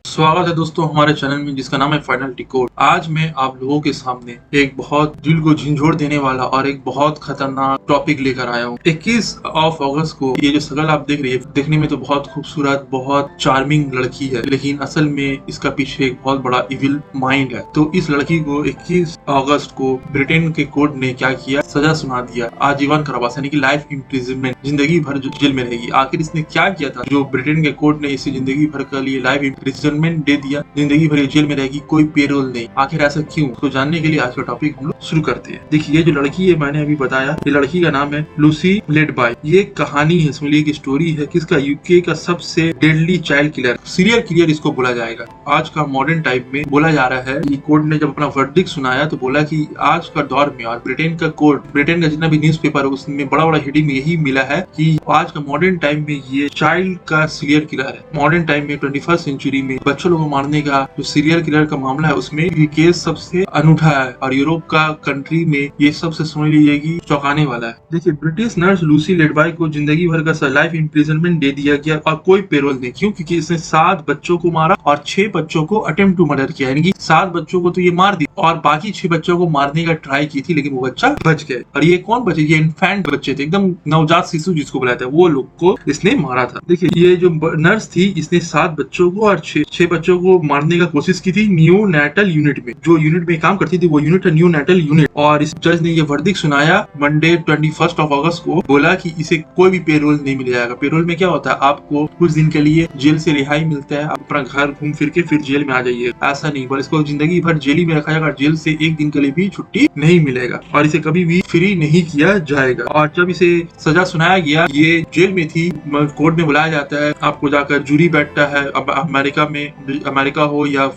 स्वागत है दोस्तों हमारे चैनल में जिसका नाम है फाइनल डिकोड। आज मैं आप लोगों के सामने एक बहुत दिल को झंझोड़ देने वाला और एक बहुत खतरनाक टॉपिक लेकर आया हूँ। 21 अगस्त को ये जो शक्ल आप देख रही है, देखने में तो बहुत खूबसूरत, बहुत चार्मिंग लड़की है, लेकिन असल में इसका पीछे एक बहुत बड़ा इविल माइंड है। तो इस लड़की को 21 अगस्त को ब्रिटेन के कोर्ट ने क्या किया, सजा सुना दिया, आजीवन कारावास यानी कि लाइफ इम्प्रिजनमेंट, जिंदगी भर जो जेल में रहेगी। आखिर इसने क्या किया था जो ब्रिटेन के कोर्ट ने इसे जिंदगी भर के लिए लाइफ इम्प्रिजनमेंट दे दिया, जिंदगी भर जेल में रहेगी, कोई पेरोल नहीं। आखिर ऐसा क्यों, तो जानने के लिए आज का टॉपिक हम लोग शुरू करते हैं। देखिए, ये जो लड़की है मैंने अभी बताया, ये लड़की का नाम है लूसी लेडबाई। ये कहानी है, समझिए की स्टोरी है किसका, यूके का सबसे deadly child killer, serial killer इसको बोला जाएगा। आज का मॉडर्न टाइम में बोला जा रहा है कि कोर्ट ने जब अपना वर्डिक्ट सुनाया तो बोला कि आज का दौर में, और ब्रिटेन का कोर्ट, ब्रिटेन का जितना भी न्यूज़पेपर है उसमें बड़ा बड़ा हेडिंग यही मिला है कि आज का मॉडर्न टाइम में ये चाइल्ड का सीरियल किलर है। मॉडर्न टाइम में 21st सेंचुरी में बच्चों लोगों को मारने का जो सीरियल किलर का मामला है उसमें ये केस सबसे अनूठा है, और यूरोप का कंट्री में ये सबसे समझ लीजिए कि चौंकाने वाला है। देखिए, ब्रिटिश नर्स लूसी लेडबाई को जिंदगी भर का लाइफ इम्प्रिजनमेंट दे दिया गया और कोई पेरोल नहीं। क्यों? क्योंकि इसने 7 बच्चों को मारा और 6 बच्चों को अटेम्प्ट टू मर्डर किया, यानी कि 7 बच्चों को तो ये मार दिया और बाकी 6 बच्चों को मारने का ट्राई की थी, लेकिन वो बच्चा बच गए। और ये कौन बचे? ये इन्फेंट बच्चे थे, एकदम नवजात शिशु जिसको बुलाते हैं, वो लोग को इसने मारा था। देखिए, ये जो नर्स थी इसने 7 बच्चों को और 6 बच्चों को मारने का कोशिश की थी न्यू नेटल यूनिट में। जो यूनिट में काम करती थी वो यूनिट है न्यू नेटल यूनिट। और इस जज ने ये वर्डिक्ट सुनाया मंडे 21 अगस्त को, बोला कि इसे कोई भी पेरोल नहीं मिल जाएगा। पेरोल में क्या होता है, आपको कुछ दिन के लिए जेल से रिहाई मिलता है, आप अपना घर घूम फिर के फिर जेल में आ जाइए, ऐसा नहीं, पर इसको जिंदगी भर जेल में रखा जाएगा, जेल से एक दिन के लिए भी छुट्टी नहीं मिलेगा और इसे कभी भी फ्री नहीं किया जाएगा। और जब इसे सजा सुनाया गया, ये जेल में थी, कोर्ट में बुलाया जाता है, आपको जाकर जूरी बैठता है। अब अमेरिका में, अमेरिका हो या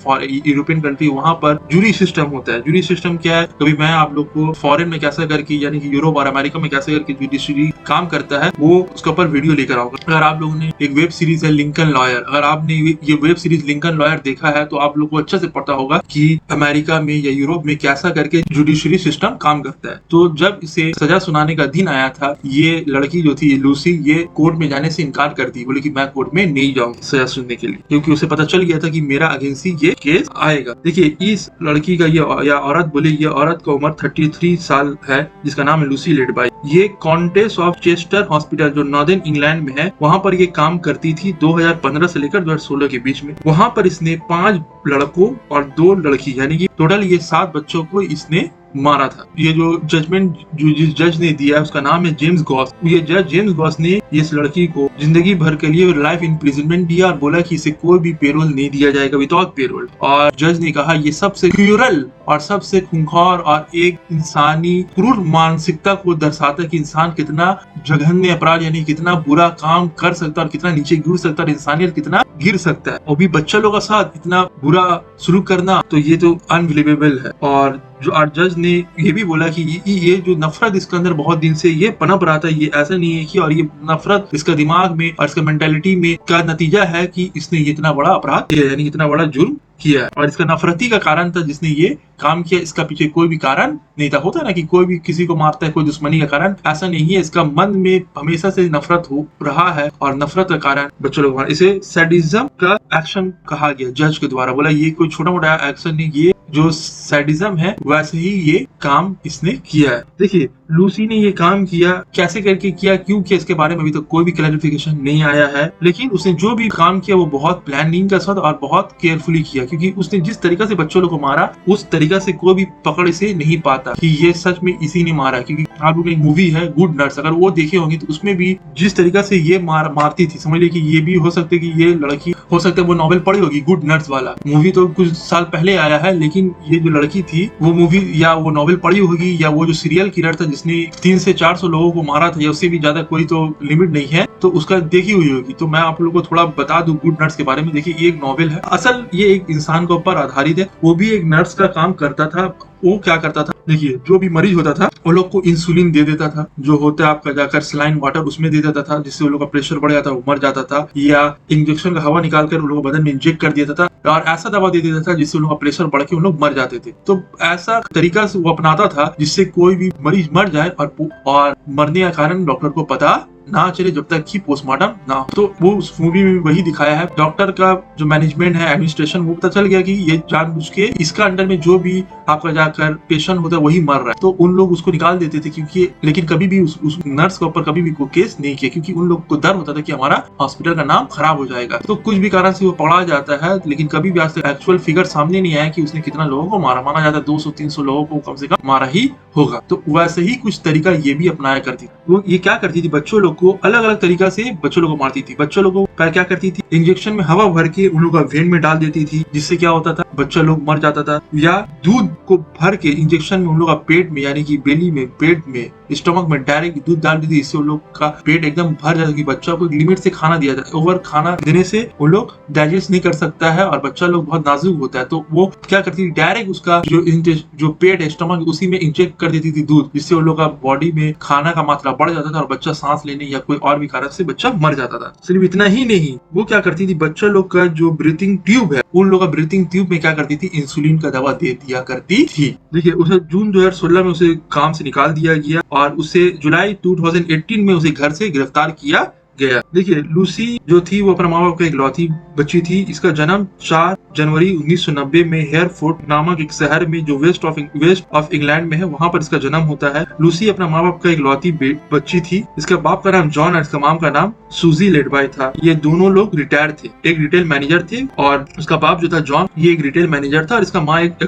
यूरोपियन कंट्री, वहां पर जूरी सिस्टम होता है। जूरी सिस्टम क्या है, कभी मैं आप लोग को फॉरेन में कैसा करके, यानी कि यूरोप और अमेरिका में कैसे करके जुडिशरी काम करता है, वो उसके ऊपर वीडियो लेकर आऊंगा। अगर आप लोगों ने एक वेब सीरीज है लिंकन लॉयर, अगर आपने ये वेब सीरीज लिंकन लॉयर देखा है तो आप लोग को अच्छे से पता होगा कि अमेरिका में या यूरोप में कैसा करके जुडिशरी सिस्टम काम करता है। तो जब इसे सजा सुनाने का दिन आया था, ये लड़की जो थी लूसी, ये कोर्ट में जाने से इनकार कर दी, बोले कि मैं कोर्ट में नहीं जाऊंगी सजा सुनने के लिए, क्योंकि उसे पता चल गया था कि मेरा अगेंस्ट ही ये केस आएगा। देखिए, इस लड़की का ये औरत बोले, ये औरत का उम्र 33 साल है, जिसका नाम है लूसी लेडबाई। ये कॉन्टेस ऑफ चेस्टर हॉस्पिटल जो नॉर्दर्न इंग्लैंड में है, वहां पर ये काम करती थी 2015 से लेकर 2016 के बीच में। वहां पर इसने 5 लड़कों और 2 लड़की, यानी कि टोटल ये 7 बच्चों को इसने मारा था। ये जो जजमेंट जो जिस जज ने दिया उसका नाम है जेम्स गॉस। ये जज जेम्स गॉस ने इस लड़की को जिंदगी भर के लिए लाइफ इम्प्रिजनमेंट दिया और बोला कि इसे कोई भी पेरोल नहीं दिया जाएगा, विदाउट पेरोल। और जज ने कहा ये सबसे क्रूरल और सबसे खूंखार और एक इंसानी क्रूर मानसिकता को दर्शाता है कि इंसान कितना जघन्य अपराध, यानी कितना बुरा काम कर सकता है और कितना नीचे गिर सकता है, और इंसानियत कितना गिर सकता है, और भी बच्चा लोगों के साथ इतना बुरा शुरू करना, तो ये तो अनबिलीवेबल है। और जो जज ने ये भी बोला कि ये जो नफरत इसके अंदर बहुत दिन से ये पनप रहा था, ये ऐसा नहीं है कि, और ये नफरत इसका दिमाग में और इसका मेंटालिटी में का नतीजा है कि इसने इतना बड़ा अपराध किया, यानी इतना बड़ा जुर्म किया है, और इसका नफरती का कारण था जिसने ये काम किया। इसका पीछे कोई भी कारण नहीं था। होता है ना कि कोई भी किसी को मारता है कोई दुश्मनी का कारण, ऐसा नहीं है। इसका मन में हमेशा से नफरत हो रहा है और नफरत का कारण बच्चों लोग, इसे सैडिज्म का एक्शन कहा गया जज के द्वारा। बोला ये कोई छोटा मोटा एक्शन नहीं, ये जो सैडिज्म है वैसे ही ये काम इसने किया है। देखिए, लूसी ने ये काम किया, कैसे करके किया, क्यों किया, इसके बारे में अभी तक कोई भी क्लैरिफिकेशन नहीं आया है, लेकिन उसने जो भी काम किया वो बहुत प्लानिंग के साथ और बहुत केयरफुली किया, क्योंकि उसने जिस तरीका से बच्चों लोगों को मारा उस तरीका से कोई भी पकड़ से नहीं पाता कि ये सच में इसी ने मारा। क्योंकि आप लोग एक मूवी है गुड नर्स, अगर वो देखे होंगे तो उसमें भी जिस तरीका से ये मारती थी, समझ लीजिए कि ये भी हो सकता है कि ये लड़की, हो सकता है वो नॉवेल पढ़ी होगी गुड नर्स वाला, मूवी तो कुछ साल पहले आया है, लेकिन ये जो लड़की थी वो मूवी या वो नॉवेल पढ़ी होगी, या वो जो सीरियल किलर था जिसने 300 से 400 लोगों को मारा था, या उससे भी ज्यादा, कोई तो लिमिट नहीं है, तो उसका देखी हुई होगी। तो मैं आप लोगों को थोड़ा बता दूं गुड नर्स के बारे में। देखिए, ये एक नॉवेल है, असल ये एक इंसान के ऊपर आधारित है। वो भी एक नर्स का काम करता था। वो क्या करता था, देखिए, जो भी मरीज होता था वो लोग को इंसुलिन दे देता था, जो होता है आपका जाकर सलाइन वाटर उसमें दे देता था, जिससे वो लोग का प्रेशर बढ़ जाता, वो मर जाता था, या इंजेक्शन का हवा निकाल कर उन लोगों को बदन में इंजेक्ट कर देता था, और ऐसा दवा दे देता था जिससे उन लोगों का प्रेशर बढ़ के उन लोग मर जाते थे। तो ऐसा तरीका से वो अपनाता था जिससे कोई भी मरीज मर जाए और मरने का कारण डॉक्टर को पता ना चले जब तक कि पोस्टमार्टम ना हो। तो वो उस मूवी में वही दिखाया है। डॉक्टर का जो मैनेजमेंट है, एडमिनिस्ट्रेशन, वो पता चल गया कि ये जानबूझ के इसका अंडर में जो भी आपका जाकर पेशेंट होता है वही मर रहा है, तो उन लोग उसको निकाल देते थे, क्योंकि लेकिन कभी भी उस नर्स के ऊपर कभी भी कोई केस नहीं किया, क्योंकि उन लोग को डर होता था कि हमारा हॉस्पिटल का नाम खराब हो जाएगा। तो कुछ भी कारण से वो पकड़ा जाता है, लेकिन कभी भी आज तक एक्चुअल फिगर सामने नहीं आया कि उसने कितना लोगों को मारा। माना जाता है 200-300 लोगों को कम से कम मारा ही होगा। तो वैसे ही कुछ तरीका ये भी अपनाया करती थी। वो ये क्या करती थी, बच्चों लोग को अलग अलग तरीका से बच्चों लोग को मारती थी। बच्चों लोग को क्या करती थी, इंजेक्शन में हवा भर के उन लोग का वेन में डाल देती थी, जिससे क्या होता था, बच्चा लोग मर जाता था। या दूध को भर के इंजेक्शन में उन लोग का पेट में, यानी कि बेली में, पेट में, स्टमक में डायरेक्ट दूध डाल देती थी, इससे उन लोग का पेट एकदम भर जाता कि बच्चा को एक लिमिट से खाना दिया जाए। ओवर खाना देने से वो लोग डाइजेस्ट नहीं कर सकता है और बच्चा लोग बहुत नाजुक होता है। तो वो क्या करती थी, डायरेक्ट उसका जो पेट है, स्टमक, उसी में इंजेक्ट कर देती थी दूध, जिससे उन लोग का बॉडी में खाना का मात्रा बढ़ जाता था और बच्चा सांस लेने या कोई और भी कारण से बच्चा मर जाता था। सिर्फ इतना ही नहीं, वो क्या करती थी, बच्चा लोग का जो ब्रीथिंग ट्यूब है, उन लोग का ब्रीथिंग ट्यूब में क्या करती थी, इंसुलिन का दवा दे दिया करती थी। देखिए, उसे जून 2016 में उसे काम से निकाल दिया गया और उसे जुलाई 2018 में उसे घर से गिरफ्तार किया गया। देखिए, लूसी जो थी वो अपने माँ बाप का इकलौती बच्ची थी। इसका जन्म 4 जनवरी 1990 में हेयरफोर्ड नामक एक शहर में जो वेस्ट ऑफ इंग्लैंड में है, वहाँ पर इसका जन्म होता है। लूसी अपना माँ बाप का इकलौती बच्ची थी। इसका बाप का नाम जॉन और इसका माम का नाम सूजी लेडबाई था। ये दोनों लोग रिटायर थे, एक रिटेल मैनेजर थे और उसका बाप जो था जॉन, ये एक रिटेल मैनेजर था और इसका माँ एक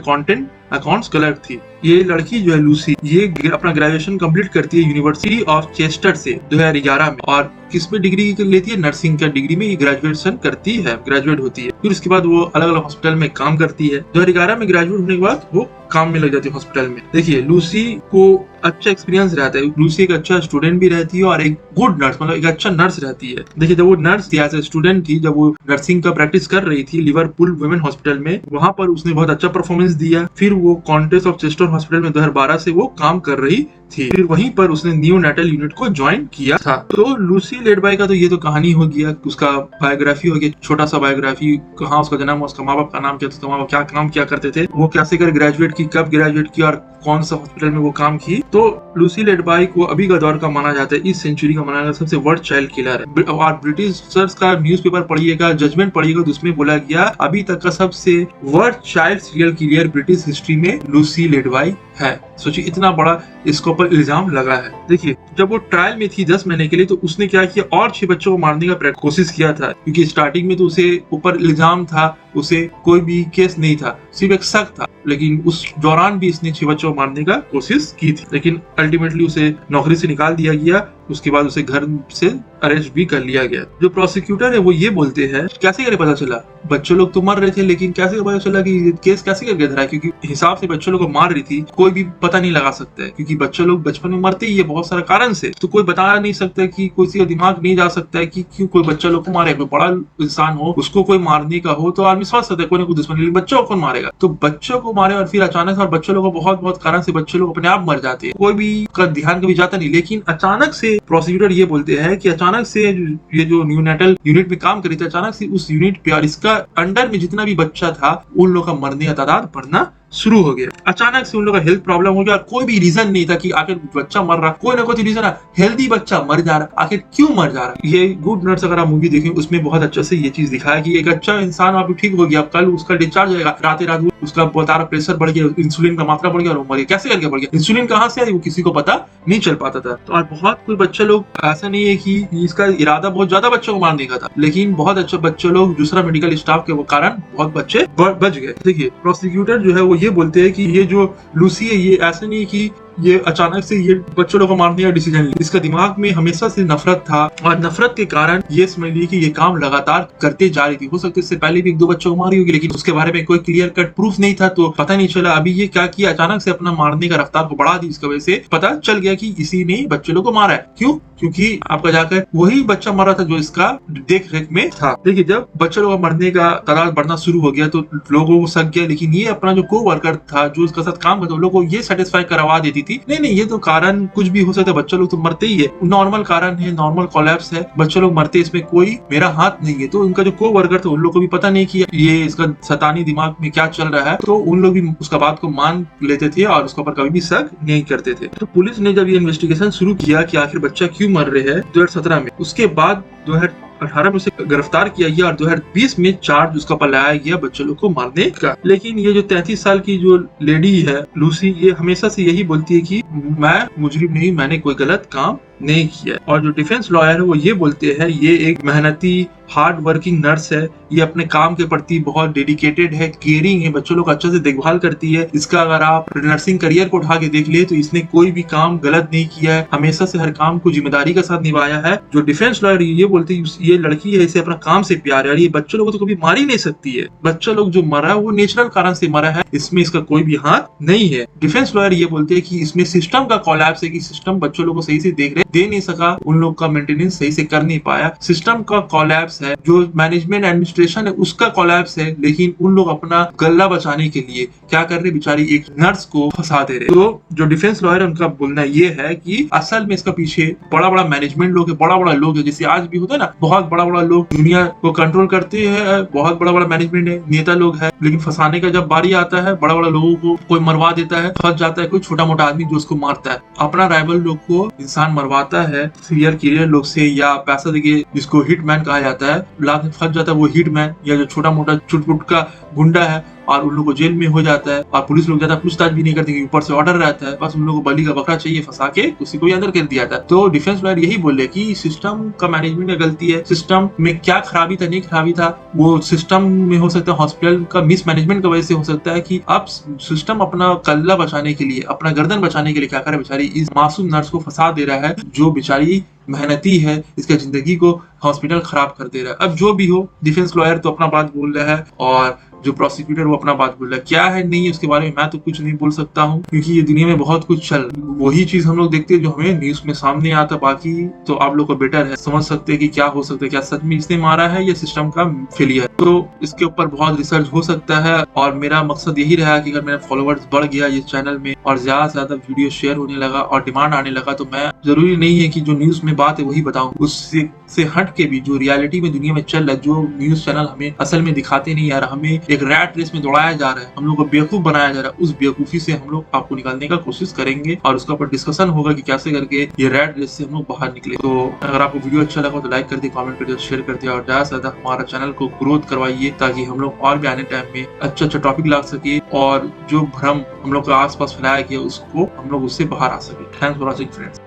अकाउंट्स क्लर्क थी। ये लड़की जो है लूसी, ये अपना ग्रेजुएशन कंप्लीट करती है यूनिवर्सिटी ऑफ चेस्टर से 2011 में। और किसमें डिग्री लेती है, नर्सिंग का डिग्री में ये ग्रेजुएशन करती है, ग्रेजुएट होती है। फिर उसके बाद वो अलग अलग हॉस्पिटल में काम करती है। 2011 में ग्रेजुएट होने के बाद वो काम में लग जाती है हॉस्पिटल में। देखिए, लूसी को अच्छा एक्सपीरियंस रहता है। लूसी एक अच्छा स्टूडेंट भी रहती है और एक गुड नर्स, मतलब एक अच्छा नर्स रहती है। देखिए, जब वो नर्स थी, एज ए स्टूडेंट थी, जब वो नर्सिंग का प्रैक्टिस कर रही थी लिवरपूल वुमेन हॉस्पिटल में, वहां पर उसने बहुत अच्छा परफॉर्मेंस दिया। फिर वो कॉन्टेस्ट ऑफ चेस्टर हॉस्पिटल में 2012 से वो काम कर रही थी। फिर वहीं पर उसने न्यू नेटल यूनिट को ज्वाइन किया था। तो लूसी लेडबाई का तो ये तो कहानी हो गया, उसका बायोग्राफी हो गया, छोटा सा बायोग्राफी, कहाँ उसका जन्म हुआ, उसका माँ बाप का नाम क्या था, उसका माँ बाप क्या काम क्या करते थे, वो कैसे कर ग्रेजुएट की, कब ग्रेजुएट की और कौन सा हॉस्पिटल में वो काम की। तो लूसी लेडबाई को अभी का दौर का माना जाता है, इस सेंचुरी का माना जाता है सबसे वर्स्ट चाइल्ड किलर है। और ब्रिटिशर्स का न्यूज़पेपर पढ़िएगा, जजमेंट पढ़िएगा, तो उसमें बोला गया अभी तक का सबसे worst child serial killer British history में लूसी लेडबाई है। सोचिए, इतना बड़ा इसके ऊपर इल्जाम लगा है। देखिए, जब वो ट्रायल में थी 10 महीने के लिए, तो उसने क्या किया, और 6 बच्चों को मारने का कोशिश किया था, क्योंकि स्टार्टिंग में तो उसे ऊपर इल्जाम था, उसे कोई भी केस नहीं था, सिर्फ एक शक था। लेकिन उस दौरान भी इसने 6 बच्चों को मारने का कोशिश की थी, लेकिन अल्टीमेटली उसे नौकरी से निकाल दिया गया। उसके बाद उसे घर से अरेस्ट भी कर लिया गया। जो प्रोसिक्यूटर है वो ये बोलते हैं, कैसे करके पता चला, बच्चों लोग तो मर रहे थे, लेकिन कैसे पता चला कि केस कैसे करके धरा, क्योंकि हिसाब से बच्चों लोग को मार रही थी, कोई भी पता नहीं लगा सकता है, क्योंकि बच्चों लोग बचपन में मरते ही है बहुत सारे कारण से। तो कोई बता नहीं सकता कि किसी का दिमाग नहीं जा सकता है कि क्यों कोई बच्चा लोग को मारे। कोई बड़ा इंसान हो, उसको कोई मारने का हो तो आदमी समझ सकता है कोई ना कोई दुश्मनी, लेकिन बच्चों को कौन मारेगा। तो बच्चों को मारे और फिर अचानक से, और बच्चों लोग को बहुत कारण से बच्चे लोग अपने आप मर जाते हैं, कोई भी का ध्यान कभी जाता नहीं। लेकिन अचानक से प्रोसिक्यूटर ये बोलते हैं कि अचानक से ये जो न्यू नेटल यूनिट में काम करी थी, अचानक से उस यूनिट पे और इसका अंडर में जितना भी बच्चा था, उन लोग का मरने का तादाद बढ़ना शुरू हो गया। अचानक से उन लोग का हेल्थ प्रॉब्लम हो गया और कोई भी रीजन नहीं था कि आखिर बच्चा मर रहा, कोई ना कोई रीजन है, हेल्दी बच्चा मर जा रहा, आखिर क्यों मर जा रहा। ये गुड नर्स अगर आप मूवी देखें, उसमें बहुत अच्छे से ये चीज दिखाया कि एक अच्छा इंसान आप ठीक हो गया, कल उसका डिस्चार्ज होगा, रात उसका बतारा प्रेशर बढ़ गया, इंसुलिन का मात्रा बढ़ गया और वो मर गया। कैसे करके बढ़ गया, इंसुलिन कहाँ से आई वो किसी को पता नहीं चल पाता था। तो और बहुत कोई बच्चे लोग, ऐसा नहीं है कि इसका इरादा बहुत ज्यादा बच्चों को मारने का था, लेकिन बहुत अच्छे बच्चे लोग, दूसरा मेडिकल स्टाफ के कारण बहुत बच्चे बच गए। देखिए, प्रोसिक्यूटर जो है वो ये बोलते हैं कि ये जो लूसी है, ये ऐसे नहीं कि ये अचानक से ये बच्चों लोगों को मारने का डिसीजन लिया, इसका दिमाग में हमेशा से नफरत था और नफरत के कारण ये समझ ली कि ये काम लगातार करते जा रही थी। हो सकता है इससे पहले भी 1-2 बच्चों को मारी होगी, लेकिन उसके बारे में कोई क्लियर कट प्रूफ नहीं था, तो पता नहीं चला। अभी ये क्या किया, अचानक से अपना मारने का रफ्तार को बढ़ा दी, इसकी वजह से पता चल गया कि इसी ने बच्चों लोगों को मारा है। क्यों? क्योंकि आपका जाकर वही बच्चा मरा था जो इसका देख रेख में था। देखिए, जब बच्चों लोगों को मरने का तादाद बढ़ना शुरू हो गया तो लोगों को शक गया, लेकिन ये अपना जो को वर्कर था जो इसके साथ काम करता, लोगों को ये सेटिस्फाई करवा देती थी, नहीं ये तो कारण कुछ भी हो सकता है, बच्चा लोग तो मरते ही है, नॉर्मल कारण है, नॉर्मल कोलैप्स है, बच्चा लोग मरते, इसमें कोई मेरा हाथ नहीं है। तो उनका जो को वर्कर था उन लोग को भी पता नहीं कि ये इसका शैतानी दिमाग में क्या चल रहा है, तो उन लोग भी उसका बात को मान लेते थे और उसके ऊपर कभी भी शक नहीं करते थे। तो पुलिस ने जब ये इन्वेस्टिगेशन शुरू किया कि आखिर बच्चा क्यों मर रहे हैं 2017 में, उसके बाद 2018 में उसे गिरफ्तार किया गया और 2020 में चार्ज उसका पर लगाया गया बच्चे लोग को मारने का। लेकिन ये जो 33 साल की जो लेडी है लूसी, ये हमेशा से यही बोलती है कि मैं मुजरिम नहीं, मैंने कोई गलत काम नहीं किया। और जो डिफेंस लॉयर है वो ये बोलते हैं ये एक मेहनती हार्ड वर्किंग नर्स है, ये अपने काम के प्रति बहुत डेडिकेटेड है, केयरिंग है, बच्चों लोग अच्छे से देखभाल करती है। इसका अगर आप नर्सिंग करियर को उठा के देख ले तो इसने कोई भी काम गलत नहीं किया है, हमेशा से हर काम को जिम्मेदारी के साथ निभाया है। जो डिफेंस लॉयर ये बोलते हैं ये लड़की है, इसे अपना काम से प्यार है और ये बच्चों लोगों को तो कभी मार ही नहीं सकती है। बच्चा लोग जो मरा है वो नेचुरल कारण से मरा है, इसमें इसका कोई भी हाथ नहीं है। डिफेंस लॉयर ये बोलते हैं कि इसमें सिस्टम का कोलैप्स है, कि सिस्टम बच्चों लोग को सही से दे नहीं सका, उन लोग का मेंटेनेंस सही से कर नहीं पाया, सिस्टम का कोलैप्स है। जो मैनेजमेंट एडमिनिस्ट्रेशन है उसका कोलैप्स है, लेकिन उन लोग अपना गल्ला बचाने के लिए क्या कर रहे, बेचारी एक नर्स को फंसा दे रहे। तो जो डिफेंस लॉयर है उनका बोलना ये है कि असल में इसका पीछे बड़ा बड़ा मैनेजमेंट लोग है, बड़ा बड़ा लोग है, जैसे आज भी होता है ना, बहुत बड़ा बड़ा लोग दुनिया को कंट्रोल करते हैं, बहुत बड़ा बड़ा मैनेजमेंट है, नेता लोग है, लेकिन फंसाने का जब बारी आता है बड़ा बड़ा लोगों को कोई मरवा देता है, फंस जाता है कोई छोटा मोटा आदमी जो उसको मारता है। अपना राइवल लोग को इंसान मरवाता है सीरियल किलर लोग से या पैसा देके, जिसको हिटमैन कहा जाता है, लाख में फंस जाता है वो हिटमैन, या जो छोटा मोटा चुटपुट का गुंडा है और उन लोगों को जेल में हो जाता है और पुलिस लोग ज्यादा पूछताछ भी नहीं करते, ऊपर से ऑर्डर रहता है, बस उन लोगों को बलि का बकरा चाहिए, फंसा के उसी को अंदर कर दिया था। तो डिफेंस लॉयर यही बोले कि सिस्टम का मैनेजमेंट का गलती है, सिस्टम में क्या खराबी था नहीं खराबी था, वो सिस्टम में हो सकता है हॉस्पिटल का मिस मैनेजमेंट की वजह से हो सकता है कि अब सिस्टम अपना कल्ला बचाने के लिए, अपना गर्दन बचाने के लिए क्या करे, बेचारी इस मासूम नर्स को फंसा दे रहा है, जो बेचारी मेहनती है, इसके जिंदगी को हॉस्पिटल खराब कर दे रहा है। अब जो भी हो, डिफेंस लॉयर तो अपना बात बोल रहा है और जो प्रोसिक्यूटर वो अपना बात बोल रहा है, क्या है नहीं है उसके बारे में मैं तो कुछ नहीं बोल सकता हूँ, क्योंकि ये दुनिया में बहुत कुछ चल, वही चीज हम लोग देखते हैं जो हमें न्यूज में सामने आता। बाकी तो आप लोग को बेटर है समझ सकते हैं कि क्या हो सकता है, क्या सच में इसने मारा है या सिस्टम का फेलियर। तो इसके ऊपर बहुत रिसर्च हो सकता है और मेरा मकसद यही रहा कि अगर मेरा फॉलोअर्स बढ़ गया इस चैनल में और ज्यादा से ज्यादा वीडियो शेयर होने लगा और डिमांड आने लगा, तो मैं जरूरी नहीं है कि जो न्यूज में बात है वही बताऊं, उससे हट के भी जो रियलिटी में दुनिया में चल रहा है, जो न्यूज चैनल हमें असल में दिखाते नहीं यार, हमें एक रैट रेस में दौड़ाया जा रहा है, हम लोग को बेवकूफ बनाया जा रहा है, उस बेवकूफी से हम लोग आपको निकालने का कोशिश करेंगे और उसके ऊपर डिस्कशन होगा कि कैसे करके ये रैट रेस से हम लोग बाहर निकले। तो अगर आपको वीडियो अच्छा लगा तो लाइक कर दिए, कमेंट कर दिए, शेयर कर दिया और ज्यादा से ज्यादा हमारा चैनल को ग्रोथ करवाइए, ताकि हम लोग और भी आने टाइम में अच्छा टॉपिक ला सके और जो भ्रम हम लोग के आसपास फैलाया गया उसको हम लोग उससे बाहर आ सके। Thanks for watching friends.